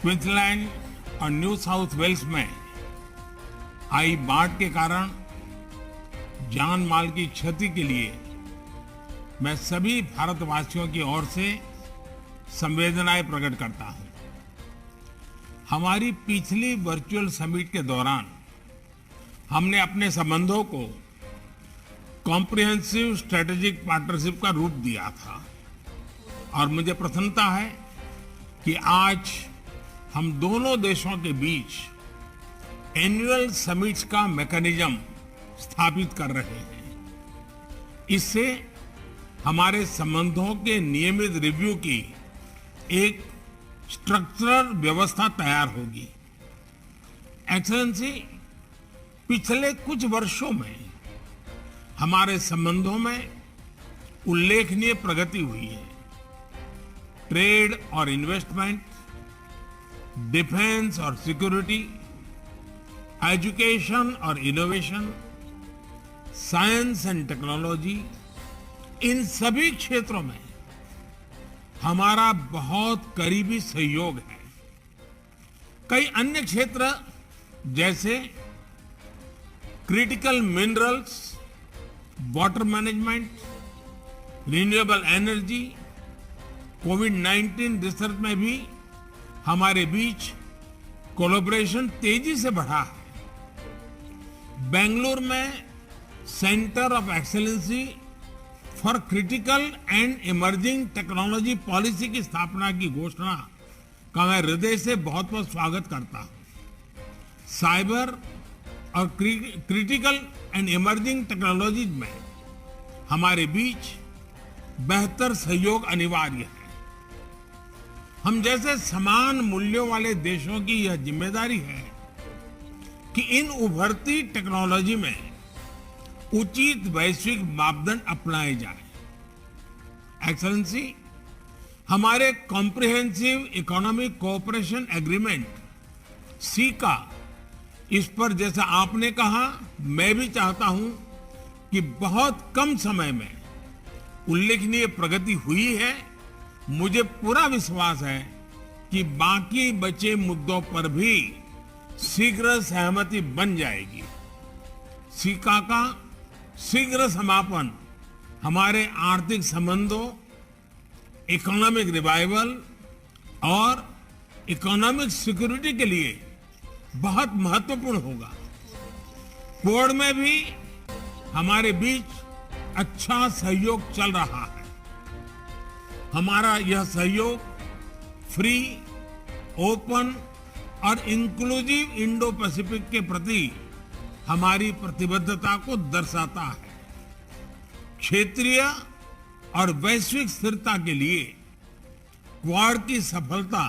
Queensland और new south Wales में आई बाढ़ के कारण जान माल की क्षति के लिए मैं सभी भारतवासियों की ओर से संवेदनाएं प्रकट करता हूं। हमारी पिछली वर्चुअल समिट के दौरान हमने अपने संबंधों को कॉम्प्रिहेंसिव स्ट्रेटेजिक पार्टनरशिप का रूप दिया था और मुझे प्रसन्नता है कि आज हम दोनों देशों के बीच एनुअल समिट्स का मैकेनिज्म स्थापित कर रहे हैं। इससे हमारे संबंधों के नियमित रिव्यू की एक स्ट्रक्चरल व्यवस्था तैयार होगी। एक्सेलेंसी, पिछले कुछ वर्षों में हमारे संबंधों में उल्लेखनीय प्रगति हुई है। ट्रेड और इन्वेस्टमेंट, डिफेंस और सिक्योरिटी, एजुकेशन और इनोवेशन, साइंस एंड टेक्नोलॉजी, इन सभी क्षेत्रों में हमारा बहुत करीबी सहयोग है। कई अन्य क्षेत्र जैसे critical minerals, water management, renewable energy, कोविड-19 रिसर्च में भी हमारे बीच कोलैबोरेशन तेजी से बढ़ा है। बेंगलुरु में centre of excellency for critical and emerging technology policy की स्थापना की घोषणा का मैं हृदय से बहुत बहुत स्वागत करता हूं। साइबर और क्रिटिकल एंड इमर्जिंग टेक्नोलॉजीज में हमारे बीच बेहतर सहयोग अनिवार्य है। हम जैसे समान मूल्यों वाले देशों की यह जिम्मेदारी है कि इन उभरती टेक्नोलॉजी में उचित वैश्विक मापदंड अपनाए जाए। एक्सेलेंसी, हमारे comprehensive economic cooperation agreement caeca, इस पर जैसा आपने कहा, मैं भी चाहता हूं कि बहुत कम समय में उल्लेखनीय प्रगति हुई है। मुझे पूरा विश्वास है कि बाकी बचे मुद्दों पर भी शीघ्र सहमति बन जाएगी। सीका का शीघ्र समापन हमारे आर्थिक संबंधों, इकोनॉमिक रिवाइवल और इकोनॉमिक सिक्योरिटी के लिए बहुत महत्वपूर्ण होगा। क्वाड में भी हमारे बीच अच्छा सहयोग चल रहा है। हमारा यह सहयोग फ्री, ओपन और इंक्लूसिव इंडो पैसिफिक के प्रति हमारी प्रतिबद्धता को दर्शाता है। क्षेत्रीय और वैश्विक स्थिरता के लिए क्वाड की सफलता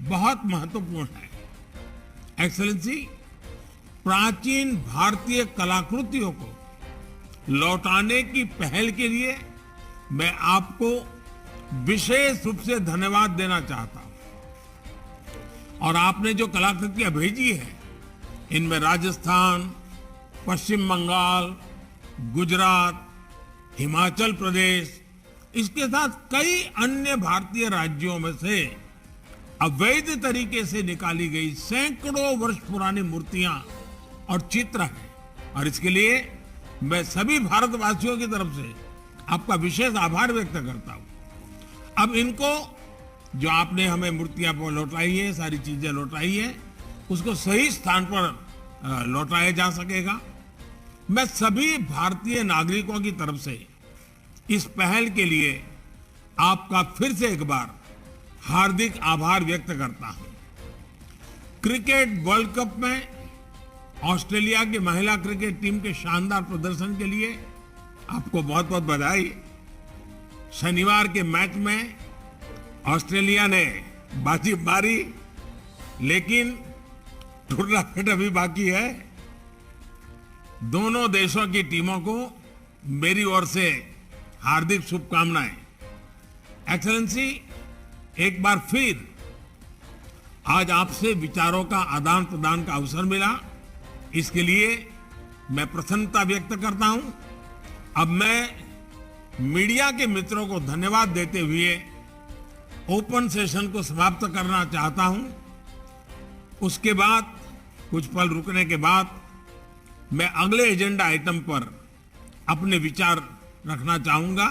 बहुत महत्वपूर्ण है। एक्सेलेंसी, प्राचीन भारतीय कलाकृतियों को लौटाने की पहल के लिए मैं आपको विशेष रूप से धन्यवाद देना चाहता हूं। और आपने जो कलाकृतियां भेजी है, इनमें राजस्थान, पश्चिम बंगाल, गुजरात, हिमाचल प्रदेश, इसके साथ कई अन्य भारतीय राज्यों में से अवैध तरीके से निकाली गई सैकड़ों वर्ष पुरानी मूर्तियां और चित्र हैं। और इसके लिए मैं सभी भारतवासियों की तरफ से आपका विशेष आभार व्यक्त करता हूं। अब इनको, जो आपने हमें मूर्तियां लौटाई है, सारी चीजें लौटाई है, उसको सही स्थान पर लौटाया जा सकेगा। मैं सभी भारतीय नागरिकों की तरफ से इस पहल के लिए आपका फिर से एक बार हार्दिक आभार व्यक्त करता हूं। क्रिकेट वर्ल्ड कप में ऑस्ट्रेलिया की महिला क्रिकेट टीम के शानदार प्रदर्शन के लिए आपको बहुत बहुत बधाई। शनिवार के मैच में ऑस्ट्रेलिया ने बाजी मारी, लेकिन टूर्नामेंट अभी बाकी है। दोनों देशों की टीमों को मेरी ओर से हार्दिक शुभकामनाएं। एक्सेलेंसी, एक बार फिर आज आपसे विचारों का आदान प्रदान का अवसर मिला, इसके लिए मैं प्रसन्नता व्यक्त करता हूं। अब मैं मीडिया के मित्रों को धन्यवाद देते हुए ओपन सेशन को समाप्त करना चाहता हूं। उसके बाद कुछ पल रुकने के बाद मैं अगले एजेंडा आइटम पर अपने विचार रखना चाहूंगा।